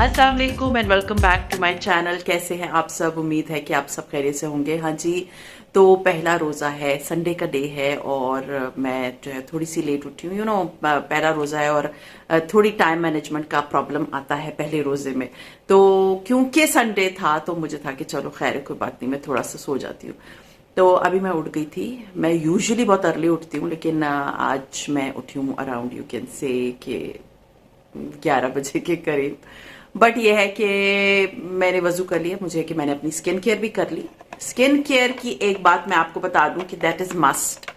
अस्सलाम वालेकुम and welcome back to my channel. कैसे हैं आप सब? उम्मीद है कि आप सब खैरियत से होंगे। हाँ जी, तो पहला रोज़ा है, संडे का डे है और मैं जो है थोड़ी सी लेट उठी हूँ। पहला रोज़ा है और थोड़ी टाइम मैनेजमेंट का प्रॉब्लम आता है पहले रोज़े में। तो क्योंकि संडे था तो मुझे था कि चलो खैर कोई बात नहीं, मैं थोड़ा सा सो जाती हूँ। तो अभी मैं उठ गई थी। मैं यूजुअली बहुत अर्ली उठती हूँ, लेकिन आज मैं उठी हूँ अराउंड यू कैन से कि 11 बजे के करीब। बट ये है कि मैंने वजू कर लिया, मुझे है कि मैंने अपनी स्किन केयर भी कर ली। स्किन केयर की एक बात मैं आपको बता दूं कि that is must.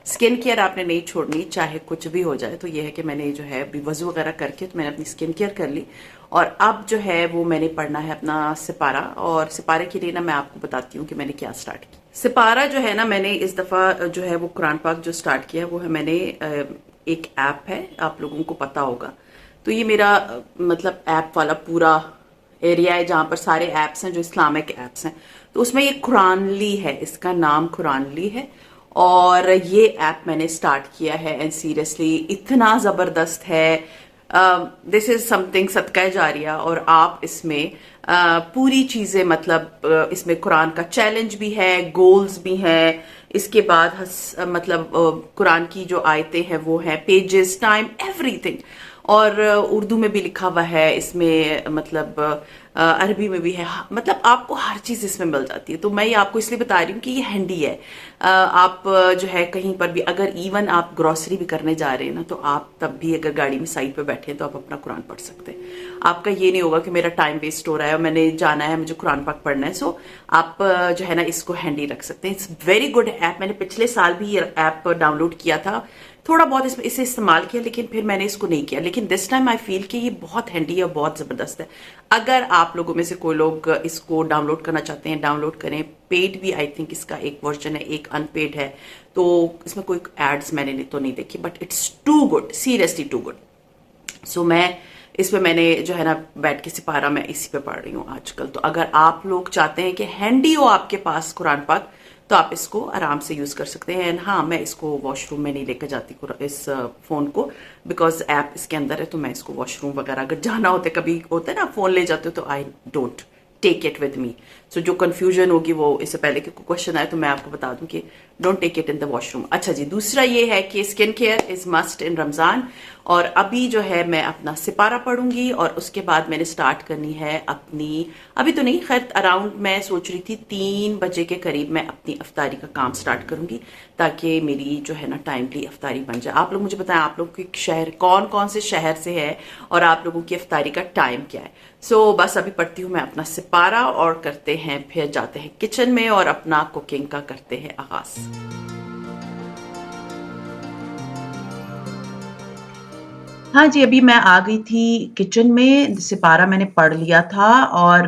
Skin care आपने नहीं छोड़नी, चाहे कुछ भी हो जाए। तो ये है कि मैंने जो है अभी वजू वगैरह करके तो मैंने अपनी स्किन केयर कर ली और अब जो है वो मैंने पढ़ना है अपना सिपारा। और सिपारे के लिए ना मैं आपको बताती हूँ कि मैंने क्या स्टार्ट किया। सिपारा जो है ना, मैंने इस दफा जो है वो कुरान पाक जो स्टार्ट किया है वो है मैंने एक ऐप है, आप लोगों को पता होगा। तो ये मेरा मतलब ऐप वाला पूरा एरिया है जहां पर सारे ऐप्स हैं जो इस्लामिक ऐप्स हैं। तो उसमें ये कुरानली है, इसका नाम कुरानली है। और ये ऐप मैंने स्टार्ट किया है एंड सीरियसली इतना जबरदस्त है। दिस इज समथिंग सदका जारिया। और आप इसमें पूरी चीजें मतलब इसमें कुरान का चैलेंज भी है, गोल्स भी हैं। इसके बाद मतलब कुरान की जो आयतें हैं वो हैं, पेजेस, टाइम, एवरीथिंग। और उर्दू में भी लिखा हुआ है इसमें, मतलब अरबी में भी है। मतलब आपको हर चीज इसमें मिल जाती है। तो मैं ये आपको इसलिए बता रही हूँ कि ये हैंडी है। आप जो है कहीं पर भी, अगर इवन आप ग्रोसरी भी करने जा रहे हैं ना, तो आप तब भी अगर गाड़ी में साइड पे बैठे हैं तो आप अपना कुरान पढ़ सकते हैं। आपका ये नहीं होगा कि मेरा टाइम वेस्ट हो रहा है और मैंने जाना है, मुझे कुरान पाक पढ़ना है। सो आप जो है ना इसको हैंडी रख सकते हैं। It's very good app. मैंने पिछले साल भी ये ऐप डाउनलोड किया था, थोड़ा बहुत इसमें इसे इस्तेमाल किया, लेकिन फिर मैंने इसको नहीं किया। लेकिन दिस टाइम आई फील कि ये बहुत हैंडी है और बहुत जबरदस्त है। अगर आप लोगों में से कोई लोग इसको डाउनलोड करना चाहते हैं, डाउनलोड करें। पेड भी आई थिंक इसका एक वर्जन है, एक अनपेड है। तो इसमें कोई एड्स मैंने तो नहीं देखी, but it's too good, seriously too good. So मैं इसमें मैंने जो है ना बैठ के सिपारा मैं इसी पे पढ़ रही हूँ आजकल। तो अगर आप लोग चाहते हैं कि हैंडी हो आपके पास कुरान पाक, तो आप इसको आराम से यूज कर सकते हैं। एंड हाँ, मैं इसको वॉशरूम में नहीं लेकर जाती इस फोन को, बिकॉज ऐप इसके अंदर है। तो मैं इसको वॉशरूम वगैरह अगर जाना होता है, कभी होता है ना फोन ले जाते हो, तो I don't take it with me. So जो कंफ्यूजन होगी वो इससे पहले कि क्वेश्चन आए तो मैं आपको बता दूं कि don't take it in the washroom. अच्छा जी, दूसरा ये है कि skin care is must in Ramzan. और अभी जो है मैं अपना सिपारा पढ़ूंगी और उसके बाद मैंने स्टार्ट करनी है अपनी, अभी तो नहीं खैर, अराउंड मैं सोच रही थी 3 बजे के करीब मैं अपनी अफ्तारी का काम स्टार्ट करूंगी, ताकि मेरी जो है ना टाइमली अफ्तारी बन जाए। आप लोग मुझे बताएं, आप लोग के शहर कौन कौन से शहर से है और आप लोगों की अफ्तारी का टाइम क्या है। सो बस अभी पढ़ती हूँ मैं अपना सिपारा और करते हैं, फिर जाते हैं किचन में और अपना कुकिंग का करते हैं आगाज। हाँ जी, अभी मैं आ गई थी किचन में, सिपारा मैंने पढ़ लिया था। और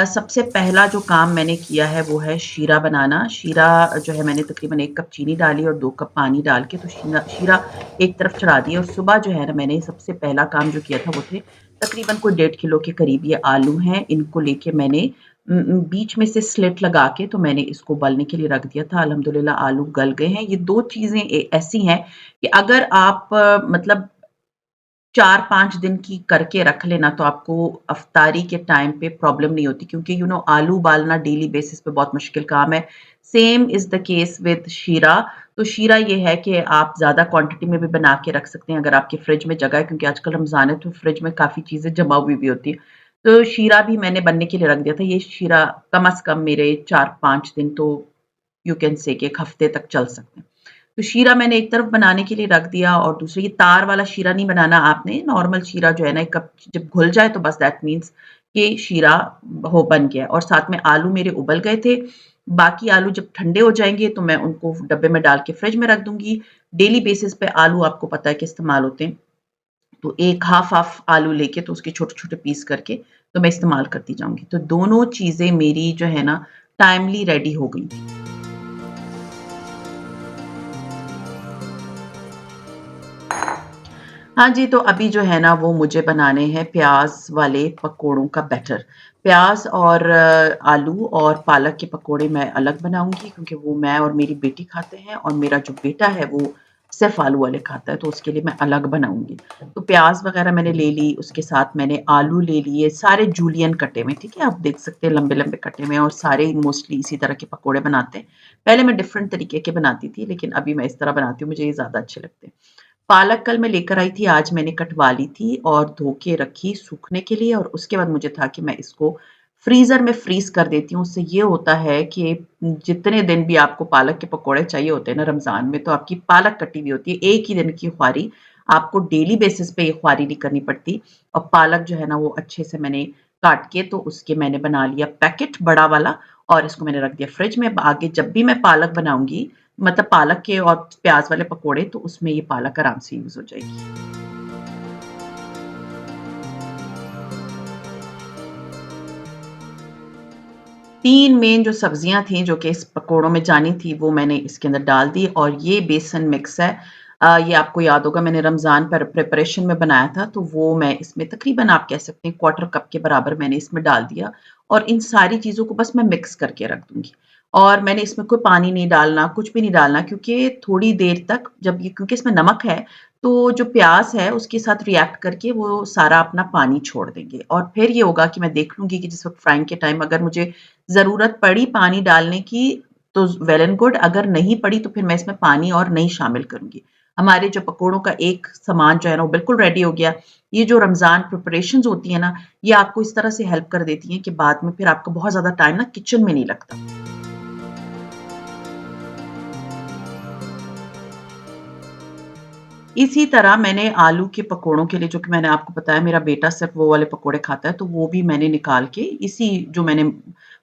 सबसे पहला जो काम मैंने किया है वो है शीरा बनाना। शीरा जो है मैंने तकरीबन 1 कप चीनी डाली और 2 कप पानी डाल के तो शीरा शीरा एक तरफ चढ़ा दिया। और सुबह जो है ना मैंने सबसे पहला काम जो किया था वो थे तकरीबन कोई 1.5 किलो के करीब ये आलू हैं। इनको लेके मैंने बीच में से स्लिट लगा के तो मैंने इसको उबलने के लिए रख दिया था। अल्हम्दुलिल्लाह आलू गल गए हैं। ये 2 चीज़ें ऐसी हैं कि अगर आप मतलब 4-5 दिन की करके रख लेना तो आपको अफ्तारी के टाइम पे प्रॉब्लम नहीं होती, क्योंकि आलू उबालना डेली बेसिस पे बहुत मुश्किल काम है। Same is the case with शीरा। तो शीरा ये है कि आप ज़्यादा क्वांटिटी में भी बना के रख सकते हैं अगर आपके फ्रिज में जगह है, क्योंकि आजकल रमज़ान है तो फ्रिज में काफ़ी चीज़ें जमा हुई भी होती है। तो शीरा भी मैंने बनने के लिए रख दिया था। ये शीरा कम से कम मेरे 4-5 दिन तो यू कैन से कि 1 हफ्ते तक चल सकते हैं। तो शीरा मैंने एक तरफ बनाने के लिए रख दिया और दूसरी, ये तार वाला शीरा नहीं बनाना आपने, नॉर्मल शीरा जो है ना, एक कप जब घुल जाए तो बस दैट मीन्स कि शीरा हो बन गया। और साथ में आलू मेरे उबल गए थे। बाकी आलू जब ठंडे हो जाएंगे तो मैं उनको डब्बे में डाल के फ्रिज में रख दूंगी। डेली बेसिस पे आलू आपको पता है कि इस्तेमाल होते हैं, तो एक हाफ हाफ आलू लेके तो उसके छोटे छोटे पीस करके तो मैं इस्तेमाल करती जाऊंगी। तो दोनों चीजें मेरी जो है ना टाइमली रेडी हो गई थी। हाँ जी, तो अभी जो है ना वो मुझे बनाने हैं प्याज वाले पकोड़ों का बैटर। प्याज और आलू और पालक के पकोड़े मैं अलग बनाऊंगी, क्योंकि वो मैं और मेरी बेटी खाते हैं और मेरा जो बेटा है वो सिर्फ आलू वाले खाता है, तो उसके लिए मैं अलग बनाऊंगी। तो प्याज वगैरह मैंने ले ली, उसके साथ मैंने आलू ले लिए, सारे जूलियन कटे हुए, ठीक है, आप देख सकते हैं लंबे लंबे कटे हुए, और सारे मोस्टली इसी तरह के पकोड़े बनाते हैं। पहले मैं डिफरेंट तरीके के बनाती थी, लेकिन अभी मैं इस तरह बनाती हूँ, मुझे ये ज्यादा अच्छे लगते हैं। पालक कल मैं लेकर आई थी, आज मैंने कटवा ली थी और धो के रखी सूखने के लिए, और उसके बाद मुझे था कि मैं इसको फ्रीज़र में फ्रीज़ कर देती हूँ। उससे ये होता है कि जितने दिन भी आपको पालक के पकौड़े चाहिए होते हैं ना रमज़ान में, तो आपकी पालक कटी हुई होती है, एक ही दिन की ख्वारी, आपको डेली बेसिस पे ये ख्वारी नहीं करनी पड़ती। और पालक जो है ना वो अच्छे से मैंने काट के, तो उसके मैंने बना लिया पैकेट बड़ा वाला, और इसको मैंने रख दिया फ्रिज में। आगे जब भी मैं पालक बनाऊँगी, मतलब पालक के और प्याज वाले पकोड़े, तो उसमें ये पालक आराम से यूज हो जाएगी। 3 मेन जो सब्जियां थी जो कि इस पकोड़ों में जानी थी, वो मैंने इसके अंदर डाल दी, और ये बेसन मिक्स है। ये आपको याद होगा मैंने रमजान पर प्रिपरेशन में बनाया था, तो वो मैं इसमें तकरीबन आप कह सकते हैं क्वार्टर कप के बराबर मैंने इसमें डाल दिया, और इन सारी चीज़ों को बस मैं मिक्स करके रख दूंगी। और मैंने इसमें कोई पानी नहीं डालना, कुछ भी नहीं डालना, क्योंकि थोड़ी देर तक जब ये, क्योंकि इसमें नमक है, तो जो प्याज है उसके साथ रिएक्ट करके वो सारा अपना पानी छोड़ देंगे, और फिर ये होगा कि मैं देख लूंगी कि जिस वक्त फ्राइंग के टाइम अगर मुझे ज़रूरत पड़ी पानी डालने की, तो वेल एंड गुड, अगर नहीं पड़ी तो फिर मैं इसमें पानी और नहीं शामिल करूंगी। हमारे जो पकोड़ों का एक सामान जो है ना वो बिल्कुल रेडी हो गया। ये जो रमज़ान प्रिपरेशंस होती है ना, ये आपको इस तरह से हेल्प कर देती हैं कि बाद में फिर आपको बहुत ज़्यादा टाइम ना किचन में नहीं लगता। इसी तरह मैंने आलू के पकोड़ों के लिए, जो कि मैंने आपको बताया मेरा बेटा सिर्फ वो वाले पकोड़े खाता है, तो वो भी मैंने निकाल के इसी जो मैंने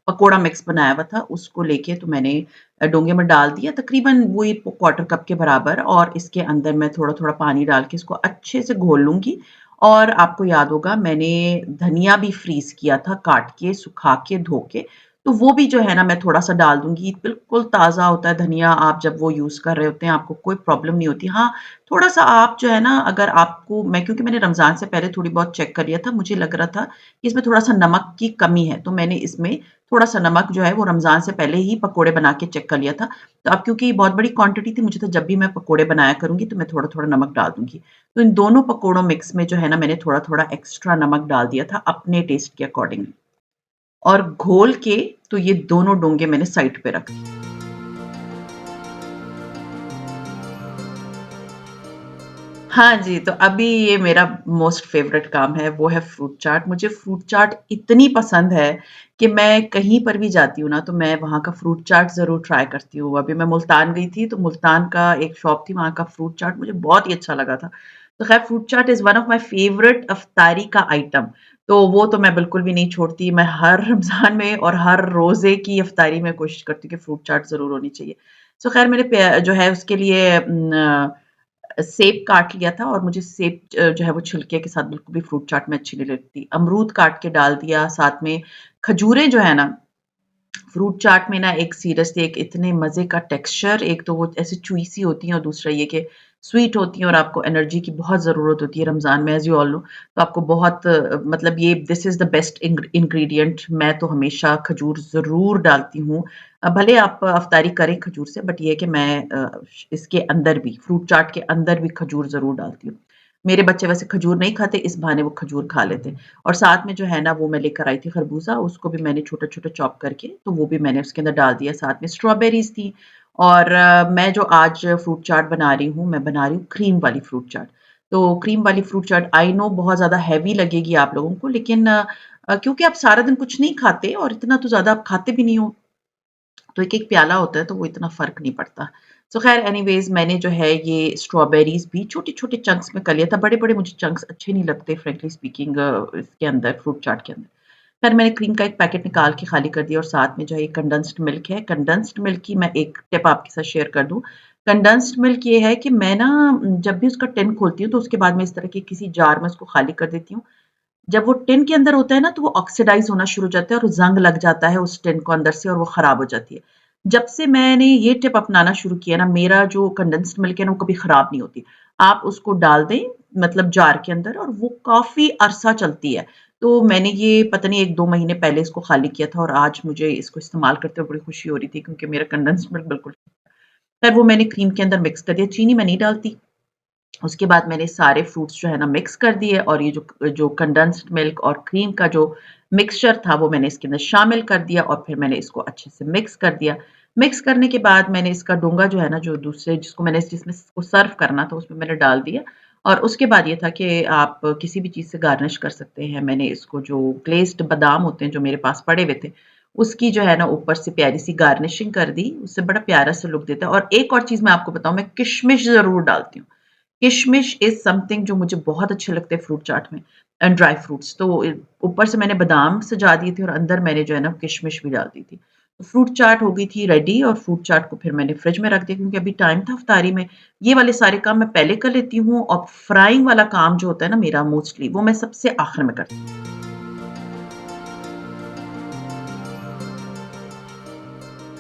पकोड़ा मिक्स बनाया हुआ था उसको लेके, तो मैंने डोंगे में डाल दिया तकरीबन वही क्वार्टर कप के बराबर, और इसके अंदर मैं थोड़ा थोड़ा पानी डाल के इसको अच्छे से घोल लूंगी। और आपको याद होगा मैंने धनिया भी फ्रीज किया था, काट के सुखा के धो के, तो वो भी जो है ना मैं थोड़ा सा डाल दूंगी। बिल्कुल ताज़ा होता है धनिया, आप जब वो यूज़ कर रहे होते हैं आपको कोई प्रॉब्लम नहीं होती। हाँ, थोड़ा-सा आप जो है ना, अगर आपको, मैं क्योंकि मैंने रमज़ान से पहले थोड़ी बहुत चेक कर लिया था, मुझे लग रहा था कि इसमें थोड़ा-सा नमक की कमी है, तो मैंने इसमें थोड़ा-सा नमक जो है वो रमज़ान से पहले ही पकोड़े बना के चेक कर लिया था। तो अब क्योंकि बहुत बड़ी क्वांटिटी थी, मुझे तो जब भी मैं पकोड़े बनाया करूँगी तो मैं थोड़ा-थोड़ा नमक डाल दूँगी। तो इन दोनों पकोड़ों मिक्स में जो है ना मैंने थोड़ा-थोड़ा एक्स्ट्रा नमक डाल दिया था अपने टेस्ट के अकॉर्डिंगली, और घोल के तो ये दोनों डोंगे मैंने साइड पे रख दिए। हाँ जी, तो अभी ये मेरा मोस्ट फ़ेवरेट काम है, वो है फ्रूट चाट। मुझे फ्रूट चाट इतनी पसंद है कि मैं कहीं पर भी जाती हूँ ना, तो मैं वहाँ का फ्रूट चाट ज़रूर ट्राई करती हूँ। अभी मैं मुल्तान गई थी, तो मुल्तान का एक शॉप थी, वहाँ का फ्रूट चाट मुझे बहुत ही अच्छा लगा था। तो ख़ैर fruit chaat is one of my favourite अफ्तारी का आइटम, तो वो तो मैं बिल्कुल भी नहीं छोड़ती। मैं हर रमज़ान में और हर रोज़े की इफ्तारी में कोशिश करती हूँ कि फ्रूट चाट ज़रूर होनी चाहिए। सो ख़ैर मैंने जो है उसके लिए सेब काट लिया था, और मुझे सेब जो है वो छिलके के साथ बिल्कुल भी फ्रूट चाट में अच्छी नहीं लगती। अमरूद काट के डाल दिया, साथ में खजूरें जो है ना, फ्रूट चाट में ना एक सीरियसली एक इतने मज़े का टेक्सचर, एक तो वो ऐसे चुई सी होती हैं, और दूसरा ये कि स्वीट होती हैं, और आपको एनर्जी की बहुत ज़रूरत होती है रमज़ान में, एज़ यू ऑल नो। तो आपको बहुत मतलब ये this is the best ingredient. मैं तो हमेशा खजूर ज़रूर डालती हूँ। भले आप अफ्तारी करें खजूर से, बट ये है कि मैं इसके अंदर भी, फ्रूट चाट के अंदर भी खजूर ज़रूर डालती हूँ। मेरे बच्चे वैसे खजूर नहीं खाते, इस बहाने वो खजूर खा लेते हैं। और साथ में जो है ना वो मैं लेकर आई थी खरबूजा, उसको भी मैंने छोटा-छोटा चॉप करके, तो वो भी मैंने उसके अंदर डाल दिया। साथ में स्ट्रॉबेरीज़ थी, और मैं जो आज फ्रूट चाट बना रही हूँ, मैं बना रही हूँ क्रीम वाली फ्रूट चाट। तो क्रीम वाली फ्रूट चाट आई नो बहुत ज़्यादा हेवी लगेगी आप लोगों को, लेकिन क्योंकि आप सारा दिन कुछ नहीं खाते और इतना तो ज़्यादा आप खाते भी नहीं हो, तो एक-एक प्याला होता है, तो वो इतना फ़र्क नहीं पड़ता। सो ख़ैर एनीवेज़ मैंने जो है ये स्ट्रॉबेरीज़ भी छोटे-छोटे चंक्स में कर लिया था, बड़े-बड़े मुझे चंक्स अच्छे नहीं लगते फ्रैंकली स्पीकिंग इसके अंदर फ्रूट चाट के अंदर। फिर मैंने क्रीम का एक पैकेट निकाल के खाली कर दिया, और साथ में जो है ये कंडेंस्ड मिल्क है। कंडेंस्ड मिल्क की मैं एक टिप आपके साथ शेयर कर दूँ। कंडेंस्ड मिल्क ये है कि मैं ना जब भी उसका टिन खोलती हूँ, तो उसके बाद मैं इस तरह के किसी जार में उसको खाली कर देती हूँ। जब वो टिन के अंदर होता है ना, तो वो ऑक्सीडाइज़ होना शुरू हो जाता है, और ज़ंग लग जाता है उस टिन को अंदर से, और वो ख़राब हो जाती है। जब से मैंने ये टिप अपनाना शुरू किया ना, मेरा जो कंडेंस्ड मिल्क है ना, वो कभी ख़राब नहीं होती। आप उसको डाल दें, मतलब जार के अंदर, और वो काफ़ी अरसा चलती है। तो मैंने ये पता नहीं 1-2 महीने पहले इसको खाली किया था, और आज मुझे इसको इस्तेमाल करते हुए बड़ी खुशी हो रही थी, क्योंकि मेरा कंडेंस्ड मिल्क बिल्कुल फिर वो मैंने क्रीम के अंदर मिक्स कर दिया, चीनी मैं नहीं डालती। उसके बाद मैंने सारे फ्रूट्स जो है ना मिक्स कर दिए और ये जो जो कंडेंस्ड मिल्क और क्रीम का जो मिक्सचर था वो मैंने इसके अंदर शामिल कर दिया और फिर मैंने इसको अच्छे से मिक्स कर दिया। मिक्स करने के बाद मैंने इसका डोंगा जो है ना जो दूसरे जिसको मैंने जिसमें इसको सर्व करना था उसमें मैंने डाल दिया और उसके बाद ये था कि आप किसी भी चीज़ से गार्निश कर सकते हैं। मैंने इसको जो ग्लेज़्ड बादाम होते हैं जो मेरे पास पड़े हुए थे, उसकी जो है ना ऊपर से प्यारी-सी गार्निशिंग कर दी, उससे बड़ा प्यारा-सा लुक देता है और एक और चीज़ मैं आपको बताऊँ मैं किशमिश ज़रूर डालती हूँ। किशमिश इज़ समथिंग जो मुझे बहुत अच्छे लगते हैं फ्रूट चाट में एंड ड्राई फ्रूट्स। तो ऊपर से मैंने बादाम सजा दिए थे और अंदर मैंने जो है ना किशमिश भी डाल दी थी। तो फ्रूट चाट हो गई थी रेडी और फ्रूट चाट को फिर मैंने फ्रिज में रख दिया क्योंकि अभी टाइम था इफ्तारी में। ये वाले सारे काम मैं पहले कर लेती हूँ और फ्राइंग वाला काम जो होता है ना मेरा मोस्टली वो मैं सबसे आखिर में करती हूँ।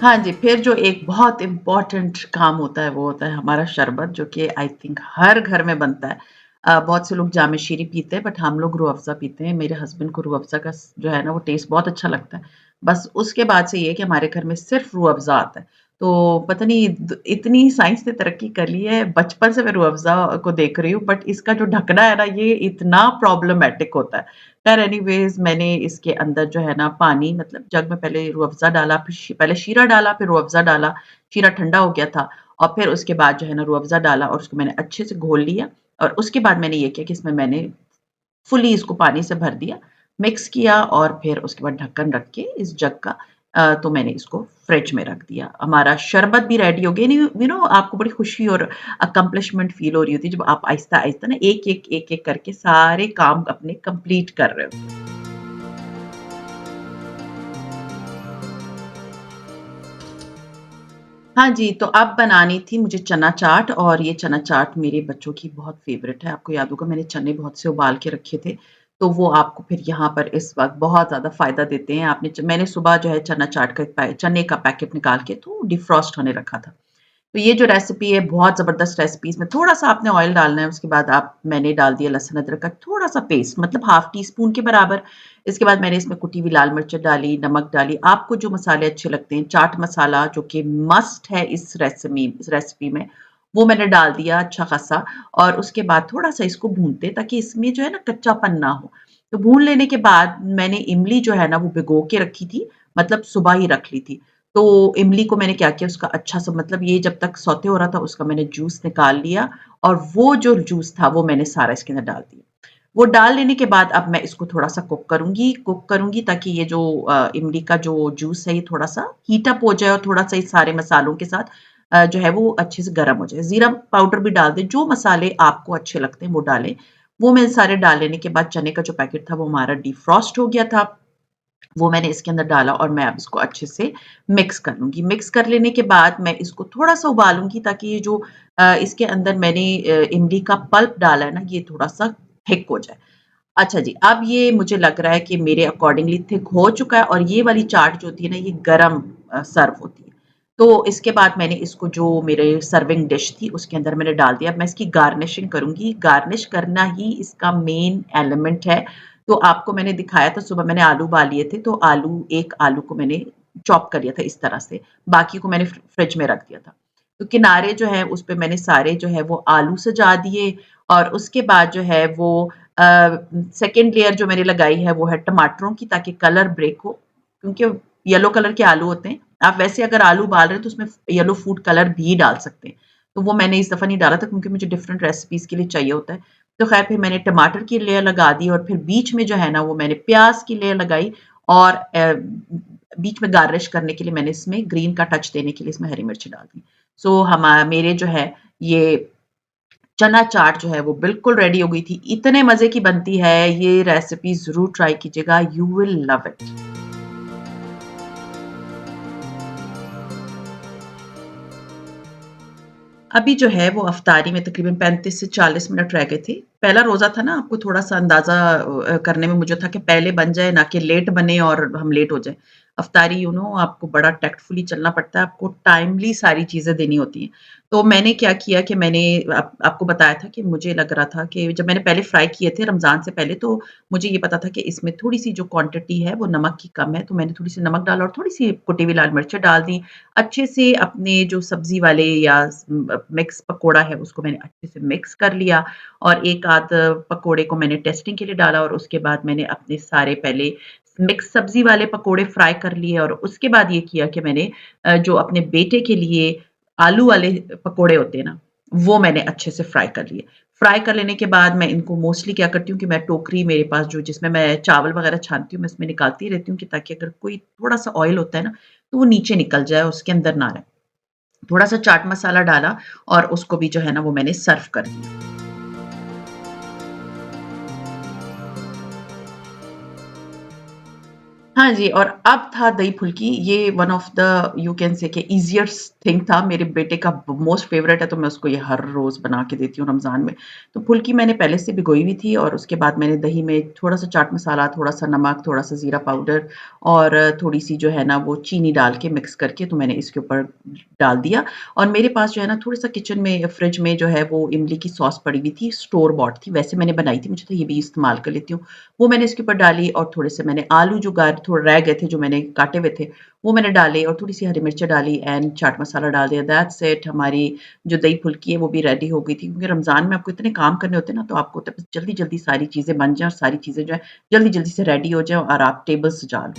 हाँ जी, फिर जो एक बहुत इम्पोर्टेंट काम होता है, वो होता है हमारा शरबत जो कि आई थिंक हर घर में बनता है। बहुत से लोग जाम शीरी पीते हैं बट हम लोग रूह अफ़ज़ा पीते हैं। मेरे हस्बैंड को रूह अफ़ज़ा का जो है ना वो टेस्ट बहुत अच्छा लगता है। बस उसके बाद से ये है कि हमारे घर में सिर्फ़ रूह अफ़ज़ा आता है। तो पता नहीं इतनी साइंस ने तरक्की कर ली है, बचपन से मैं रूह अफ़ज़ा को देख रही हूँ बट इसका जो ढकना है ना ये इतना प्रॉब्लमैटिक होता है। ख़ैर एनीवेज़ मैंने इसके अंदर जो है ना पानी मतलब जग में पहले रूह अफ़ज़ा डाला, फिर पहले शीरा डाला, फिर रूह अफ़ज़ा डाला, शीरा ठंडा हो गया था और फिर उसके बाद जो है ना रूह अफ़ज़ा डाला और उसको मैंने अच्छे से घोल लिया और उसके बाद मैंने ये किया कि इसमें मैंने फुली इसको पानी से भर दिया, मिक्स किया और फिर उसके बाद ढक्कन रख के इस जग का तो मैंने इसको फ्रिज में रख दिया। हमारा शरबत भी रेडी हो गया यानी यू नो आपको बड़ी खुशी और अकम्प्लिशमेंट फ़ील हो रही होती है जब आप आहिस्ता-आहिस्ता ना एक-एक, एक-एक करके सारे काम अपने कंप्लीट कर रहे होते हैं। हाँ जी, तो अब बनानी थी मुझे चना चाट और ये चना चाट मेरे बच्चों की बहुत फ़ेवरेट है। आपको याद होगा मैंने चने बहुत से उबाल के रखे थे, तो वो आपको फिर यहाँ पर इस वक़्त बहुत ज़्यादा फ़ायदा देते हैं। मैंने सुबह जो है चना चाट का एक चने का पैकेट निकाल के तो डिफ्रॉस्ट होने रखा था। तो ये जो रेसिपी है बहुत ज़बरदस्त रेसिपी इसमें थोड़ा-सा आपने ऑयल डालना है, उसके बाद मैंने डाल दिया लहसुन अदरक का थोड़ा-सा पेस्ट मतलब हाफ़ टी स्पून के बराबर। इसके बाद मैंने इसमें कुटी हुई लाल मिर्च डाली, नमक डाली, आपको जो मसाले अच्छे लगते हैं, चाट मसाला जो कि मस्ट है इस रेसिपी में, वो मैंने डाल दिया अच्छा खासा और उसके बाद थोड़ा-सा इसको भूनते ताकि इसमें जो है ना कच्चापन ना हो। तो भून लेने के बाद मैंने इमली जो है ना वो भिगो के रखी थी, मतलब सुबह ही रख ली थी। तो इमली को मैंने क्या किया उसका अच्छा-सा मतलब ये जब तक सौते हो रहा था उसका मैंने जूस निकाल लिया और वो जो जूस था वो मैंने सारा इसके अंदर डाल दिया। वो डाल लेने के बाद अब मैं इसको थोड़ा-सा कुक करूँगी ताकि ये जो इमली का जो जूस है ये थोड़ा-सा हीट अप हो जाए और थोड़ा-सा इस सारे मसालों के साथ जो है वो अच्छे से गरम हो जाए। ज़ीरा पाउडर भी डाल दें, जो मसाले आपको अच्छे लगते हैं वो डालें। वो मैंने सारे डाल लेने के बाद चने का जो पैकेट था वो हमारा डिफ्रॉस्ट हो गया था। वो मैंने इसके अंदर डाला और मैं अब इसको अच्छे से मिक्स कर लूँगी। मिक्स कर लेने के बाद मैं इसको थोड़ा-सा उबालूँगी ताकि ये जो इसके अंदर मैंने इमली का पल्प डाला है ना, ये थोड़ा-सा थिक हो जाए। अच्छा जी, अब ये मुझे लग रहा है कि मेरे अकॉर्डिंगली थिक हो चुका है और ये वाली चाट जो होती है ना, ये गरम सर्व होती है। तो इसके बाद मैंने इसको जो मेरे सर्विंग डिश थी, उसके अंदर मैंने डाल दिया। अब मैं इसकी गार्निशिंग करूँगी। गार्निश करना ही इसका मेन एलिमेंट है। तो आपको मैंने दिखाया था, सुबह मैंने आलू उबाल लिए थे, तो एक आलू को मैंने चॉप कर लिया था इस तरह से, बाकी को मैंने फ्रिज में रख दिया था। तो किनारे जो है, उस पे मैंने सारे जो है वो आलू सजा दिए और उसके बाद जो है वो अ, सेकंड लेयर जो मैंने लगाई है वो है टमाटरों की ताकि कलर ब्रेक हो क्योंकि येलो कलर के आलू होते हैं। आप वैसे अगर आलू उबाल रहे हैं तो उसमें येलो फूड कलर भी डाल सकते हैं। तो वो मैंने इस दफ़ा नहीं डाला था क्योंकि मुझे डिफरेंट रेसिपीज़ के लिए चाहिए होता है। तो ख़ैर फिर मैंने टमाटर की लेयर लगा दी और फिर बीच में जो है ना वो मैंने प्याज़ की लेयर लगाई और बीच में गार्निश करने के लिए मैंने इसमें ग्रीन का टच देने के लिए इसमें हरी मिर्च डाल दी। सो मेरे जो है ये चना चाट जो है वो बिल्कुल रेडी हो गई थी। इतने मज़े की बनती है, ये रेसिपी ज़रूर ट्राई कीजिएगा, यू विल लव इट। अभी जो है वो अफ़्तारी में तकरीबन 35 से 40 मिनट रह गए थे। पहला रोज़ा था ना, आपको थोड़ा-सा अंदाज़ा करने में मुझे था कि पहले बन जाए ना कि लेट बने और हम लेट हो जाएँ। अफ्तारी आपको बड़ा टैक्टफुली चलना पड़ता है, आपको टाइमली सारी चीज़ें देनी होती हैं। तो मैंने क्या किया कि मैंने आपको बताया था कि मुझे लग रहा था कि जब मैंने पहले फ्राई किए थे रमज़ान से पहले, तो मुझे ये पता था कि इसमें थोड़ी-सी जो क्वांटिटी है वो नमक की कम है, तो मैंने थोड़ी-सी नमक डाला और थोड़ी-सी कुटी हुई लाल मिर्चें डाल दी। अच्छे से अपने जो सब्ज़ी वाले या मिक्स पकोड़ा है उसको मैंने अच्छे से मिक्स कर लिया और एक आध पकोड़े को मैंने टेस्टिंग के लिए डाला और उसके बाद मैंने अपने सारे पहले मिक्स सब्ज़ी वाले पकोड़े फ्राई कर लिए और उसके बाद ये किया कि मैंने जो अपने बेटे के लिए आलू वाले पकोड़े होते हैं ना, वो मैंने अच्छे से फ्राई कर लिए। फ्राई कर लेने के बाद मैं इनको मोस्टली क्या करती हूँ कि मैं टोकरी मेरे पास जो जिसमें मैं चावल वगैरह छानती हूँ, मैं इसमें निकालती रहती हूँ कि ताकि अगर कोई थोड़ा-सा ऑयल होता है ना, तो वो नीचे निकल जाए, उसके अंदर ना रहे। थोड़ा-सा चाट मसाला डाला और उसको भी जो है ना वो मैंने सर्व कर दिया। हाँ जी, और अब था दही फुल्की, ये one of the you can say कि ईज़िएस्ट थिंग था, मेरे बेटे का मोस्ट फेवरेट है, तो मैं उसको ये हर रोज़ बना के देती हूँ रमज़ान में। तो फुल्की मैंने पहले से भिगोई हुई थी और उसके बाद मैंने दही में थोड़ा-सा चाट मसाला, थोड़ा-सा नमक, थोड़ा-सा ज़ीरा पाउडर और थोड़ी-सी जो है ना वो चीनी डाल के मिक्स करके तो मैंने इसके ऊपर डाल दिया और मेरे पास जो है ना थोड़ा-सा किचन में फ्रिज में जो है वो इमली की सॉस पड़ी हुई थी, स्टोर बॉट थी, वैसे मैंने बनाई थी, मुझे तो ये भी इस्तेमाल कर लेती हूँ। वो मैंने इसके ऊपर डाली और थोड़े से मैंने आलू जो थोड़े रह गए थे जो मैंने काटे हुए थे, वो मैंने डाले और थोड़ी-सी हरी मिर्चें डाली एंड चाट मसाला डाल दिया। दैट्स इट, हमारी जो दही फुल्की है वो भी रेडी हो गई थी क्योंकि रमज़ान में आपको इतने काम करने होते हैं ना, तो आपको होता है बस जल्दी-जल्दी सारी चीज़ें बन जाएँ और सारी चीज़ें जो है जल्दी-जल्दी से रेडी हो जाएँ और आप टेबल सजा लो।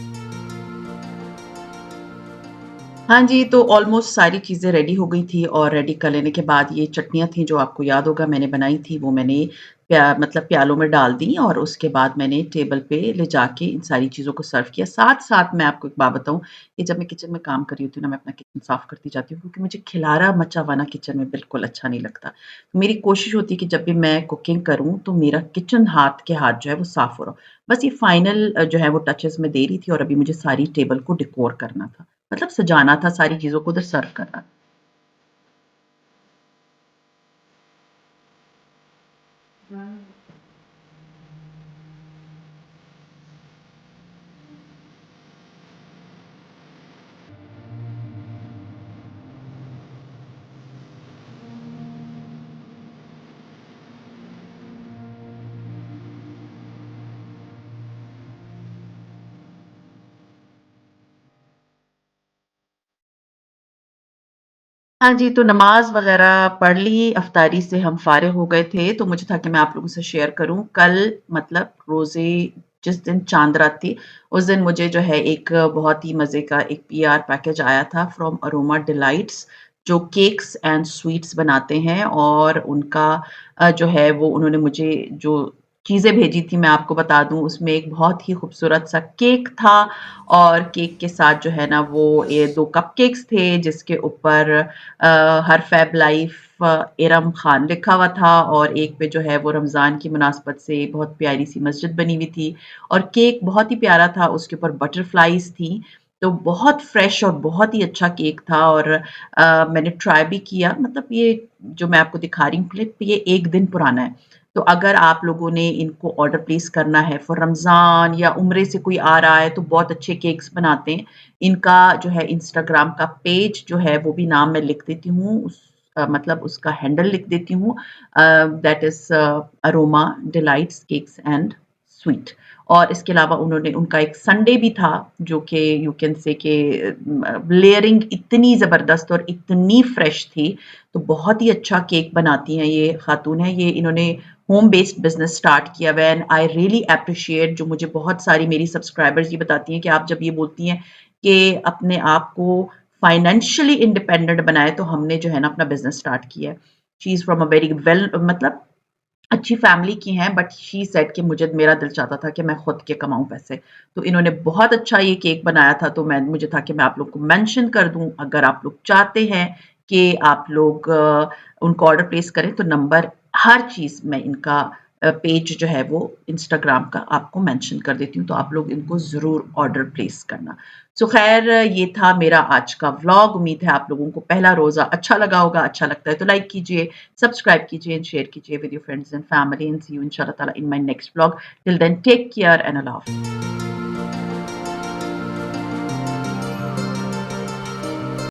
हाँ जी, तो ऑलमोस्ट सारी चीज़ें रेडी हो गई थी और रेडी कर लेने के बाद ये चटनियाँ थी जो आपको याद होगा मैंने बनाई थी, वो मैंने मतलब प्यालों में डाल दी और उसके बाद मैंने टेबल पे ले जाके इन सारी चीज़ों को सर्व किया। साथ-साथ मैं आपको एक बात बताऊँ कि जब मैं किचन में काम कर रही होती हूँ ना, मैं अपना किचन साफ करती जाती हूँ क्योंकि मुझे खिलारा मचा हुआ ना किचन में बिल्कुल अच्छा नहीं लगता। तो मेरी कोशिश होती है कि जब भी मैं कुकिंग करूँ, तो मेरा किचन हाथ के हाथ जो है वो साफ हो रहा हो। बस ये फाइनल जो है वो टचेज़ मैं दे रही थी और अभी मुझे सारी टेबल को डेकोर करना था। मतलब सजाना था, सारी चीज़ों को उधर सर्व करना। हाँ जी, तो नमाज़ वग़ैरह पढ़ ली, अफ़्तारी से हम फ़ारिग हो गए थे, तो मुझे था कि मैं आप लोगों से शेयर करूँ। कल मतलब रोज़े जिस दिन चाँद रात थी, उस दिन मुझे जो है एक बहुत ही मज़े का एक पीआर पैकेज आया था फ्रॉम अरोमा डिलाइट्स, जो केक्स एंड स्वीट्स बनाते हैं और उनका जो है वो उन्होंने मुझे जो चीज़ें भेजी थी मैं आपको बता दूँ, उसमें एक बहुत ही खूबसूरत सा केक था और केक के साथ जो है ना वो ये 2 कपकेक्स थे जिसके ऊपर हर फैब लाइफ इरम खान लिखा हुआ था और एक पे जो है वो रमज़ान की मुनासबत से बहुत प्यारी सी मस्जिद बनी हुई थी और केक बहुत ही प्यारा था, उसके ऊपर बटरफ्लाइज़ थी, तो बहुत फ्रेश और बहुत ही अच्छा केक था और मैंने ट्राई भी किया मतलब ये जो मैं आपको दिखा रही हूँ क्लिप ये 1 दिन पुराना है। तो अगर आप लोगों ने इनको ऑर्डर प्लेस करना है फॉर रमज़ान या उम्रे से कोई आ रहा है तो बहुत अच्छे केक्स बनाते हैं। इनका जो है इंस्टाग्राम का पेज जो है वो भी नाम मैं लिख देती हूँ मतलब उसका हैंडल लिख देती हूँ that is aroma delights cakes and sweet और इसके अलावा उन्होंने उनका एक संडे भी था जो कि यू कैन से कि लेयरिंग इतनी ज़बरदस्त और इतनी फ्रेश थी, तो बहुत ही अच्छा केक बनाती हैं ये खातून हैं, ये इन्होंने होम बेस्ड बिज़नेस स्टार्ट किया हुआ है एंड आई रियली एप्रिशिएट जो मुझे बहुत सारी मेरी सब्सक्राइबर्स ये बताती हैं कि आप जब ये बोलती हैं कि अपने आप को फाइनेंशियली इंडिपेंडेंट बनाएँ, तो हमने जो है ना अपना बिज़नेस स्टार्ट किया है। She is from a very well मतलब अच्छी फैमिली की हैं बट शी सेड कि मुझे मेरा दिल चाहता था कि मैं खुद के कमाऊँ पैसे। तो इन्होंने बहुत अच्छा ये केक बनाया था तो मैं मुझे था कि मैं आप लोग को मेंशन कर दूँ अगर आप लोग चाहते हैं कि आप लोग उनको ऑर्डर प्लेस करें तो नंबर हर चीज़ मैं इनका पेज जो है वो इंस्टाग्राम का आपको मेंशन कर देती हूँ तो आप लोग इनको ज़रूर ऑर्डर प्लेस करना। सो ख़ैर ये था मेरा आज का व्लॉग उम्मीद है आप लोगों को पहला रोज़ा अच्छा लगा होगा, अच्छा लगता है तो लाइक कीजिए, सब्सक्राइब कीजिए एंड शेयर कीजिए with your friends and family and see you inshallah ta'ala in my next vlog. Till then, take care and Allah Hafiz.